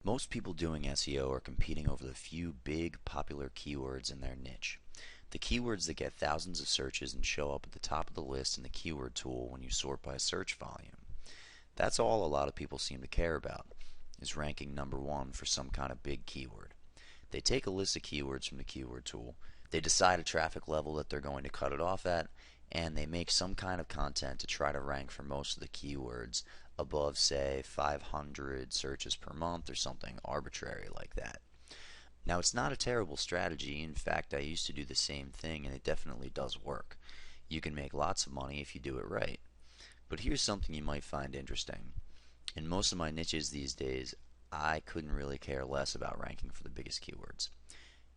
Most people doing SEO are competing over the few big popular keywords in their niche. The keywords that get thousands of searches and show up at the top of the list in the keyword tool when you sort by search volume. That's all a lot of people seem to care about, is ranking number one for some kind of big keyword. They take a list of keywords from the keyword tool, they decide a traffic level that they're going to cut it off at, and they make some kind of content to try to rank for most of the keywords above, say, 500 searches per month or something arbitrary like that. Now, it's not a terrible strategy. In fact, I used to do the same thing, and it definitely does work. You can make lots of money if you do it right. But here's something you might find interesting. In most of my niches these days, I couldn't really care less about ranking for the biggest keywords.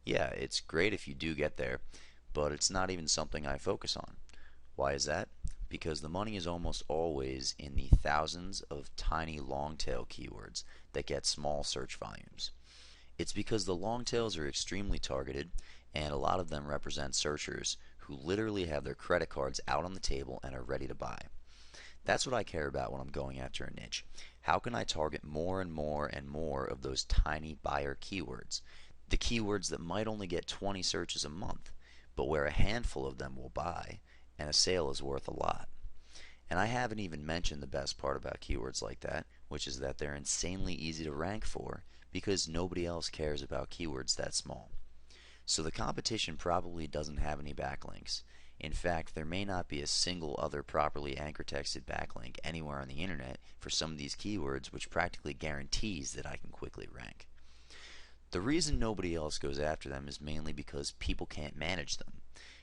Yeah, it's great if you do get there, but it's not even something I focus on. Why is that? Because the money is almost always in the thousands of tiny long tail keywords that get small search volumes. It's because the long tails are extremely targeted, and a lot of them represent searchers who literally have their credit cards out on the table and are ready to buy. That's what I care about when I'm going after a niche. How can I target more and more and more of those tiny buyer keywords? The keywords that might only get 20 searches a month, but where a handful of them will buy, and a sale is worth a lot. And I haven't even mentioned the best part about keywords like that, which is that they're insanely easy to rank for because nobody else cares about keywords that small. So the competition probably doesn't have any backlinks. In fact, there may not be a single other properly anchor texted backlink anywhere on the internet for some of these keywords, which practically guarantees that I can quickly rank. The reason nobody else goes after them is mainly because people can't manage them.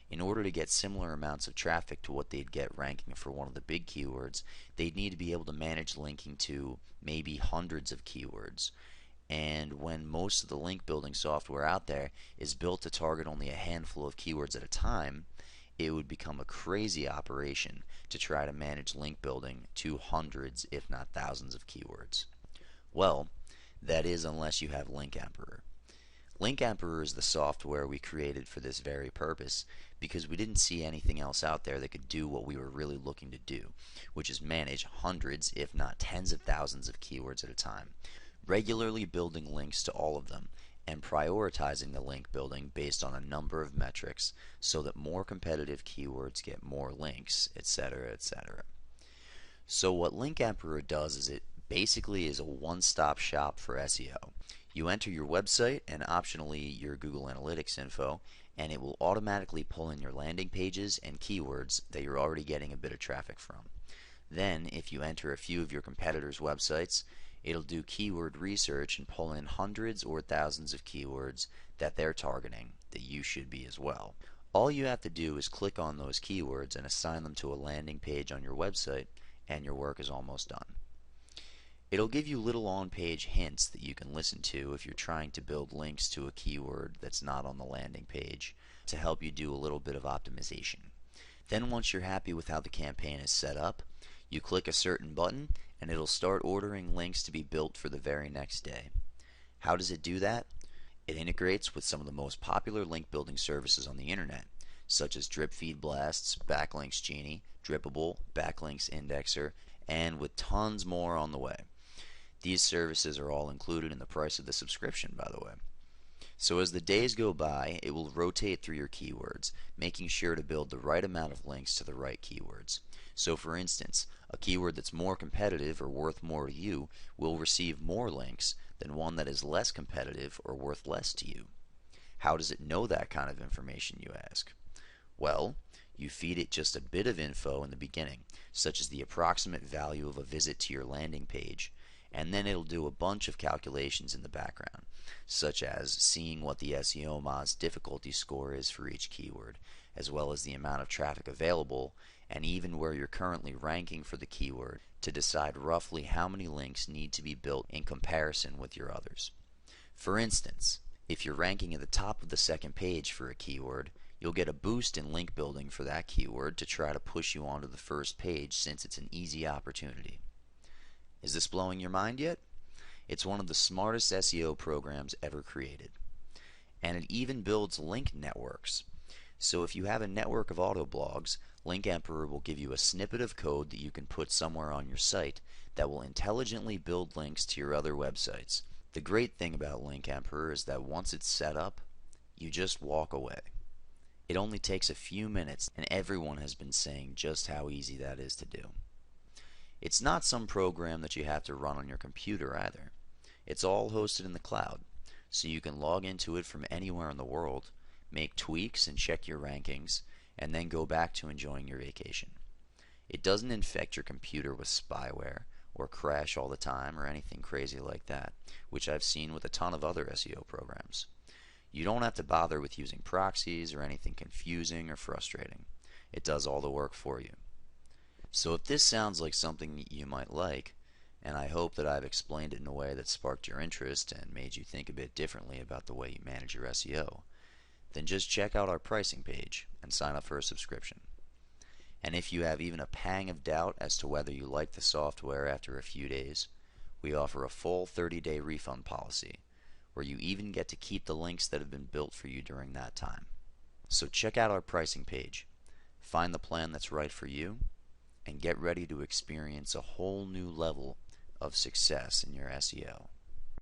In order to get similar amounts of traffic to what they'd get ranking for one of the big keywords, they'd need to be able to manage linking to maybe hundreds of keywords. And when most of the link building software out there is built to target only a handful of keywords at a time, it would become a crazy operation to try to manage link building to hundreds, if not thousands, of keywords. Well, that is unless you have Link Emperor. Link Emperor is the software we created for this very purpose because we didn't see anything else out there that could do what we were really looking to do, which is manage hundreds, if not tens of thousands of keywords at a time, regularly building links to all of them, and prioritizing the link building based on a number of metrics so that more competitive keywords get more links, etc., etc. So what Link Emperor does is it basically is a one-stop shop for SEO. You enter your website and optionally your Google Analytics info, and it will automatically pull in your landing pages and keywords that you're already getting a bit of traffic from. Then, if you enter a few of your competitors' websites, it'll do keyword research and pull in hundreds or thousands of keywords that they're targeting that you should be as well. All you have to do is click on those keywords and assign them to a landing page on your website, and your work is almost done. It'll give you little on-page hints that you can listen to if you're trying to build links to a keyword that's not on the landing page to help you do a little bit of optimization. Then once you're happy with how the campaign is set up, you click a certain button and it'll start ordering links to be built for the very next day. How does it do that? It integrates with some of the most popular link building services on the internet, such as Drip Feed Blasts, Backlinks Genie, Drippable, Backlinks Indexer, and with tons more on the way. These services are all included in the price of the subscription, by the way. So as the days go by, it will rotate through your keywords, making sure to build the right amount of links to the right keywords. So for instance, a keyword that's more competitive or worth more to you will receive more links than one that is less competitive or worth less to you. How does it know that kind of information, you ask? Well, you feed it just a bit of info in the beginning, such as the approximate value of a visit to your landing page, and then it'll do a bunch of calculations in the background, such as seeing what the SEO Moz difficulty score is for each keyword, as well as the amount of traffic available, and even where you're currently ranking for the keyword to decide roughly how many links need to be built in comparison with your others. For instance, if you're ranking at the top of the second page for a keyword, you'll get a boost in link building for that keyword to try to push you onto the first page since it's an easy opportunity. Is this blowing your mind yet? It's one of the smartest SEO programs ever created. And it even builds link networks. So if you have a network of autoblogs, Link Emperor will give you a snippet of code that you can put somewhere on your site that will intelligently build links to your other websites. The great thing about Link Emperor is that once it's set up, you just walk away. It only takes a few minutes, and everyone has been saying just how easy that is to do. It's not some program that you have to run on your computer either. It's all hosted in the cloud, so you can log into it from anywhere in the world, make tweaks and check your rankings, and then go back to enjoying your vacation. It doesn't infect your computer with spyware or crash all the time or anything crazy like that, which I've seen with a ton of other SEO programs. You don't have to bother with using proxies or anything confusing or frustrating. It does all the work for you. So if this sounds like something you might like, and I hope that I've explained it in a way that sparked your interest and made you think a bit differently about the way you manage your SEO, then just check out our pricing page and sign up for a subscription. And if you have even a pang of doubt as to whether you like the software after a few days, we offer a full 30-day refund policy, where you even get to keep the links that have been built for you during that time. So check out our pricing page, find the plan that's right for you, and get ready to experience a whole new level of success in your SEO.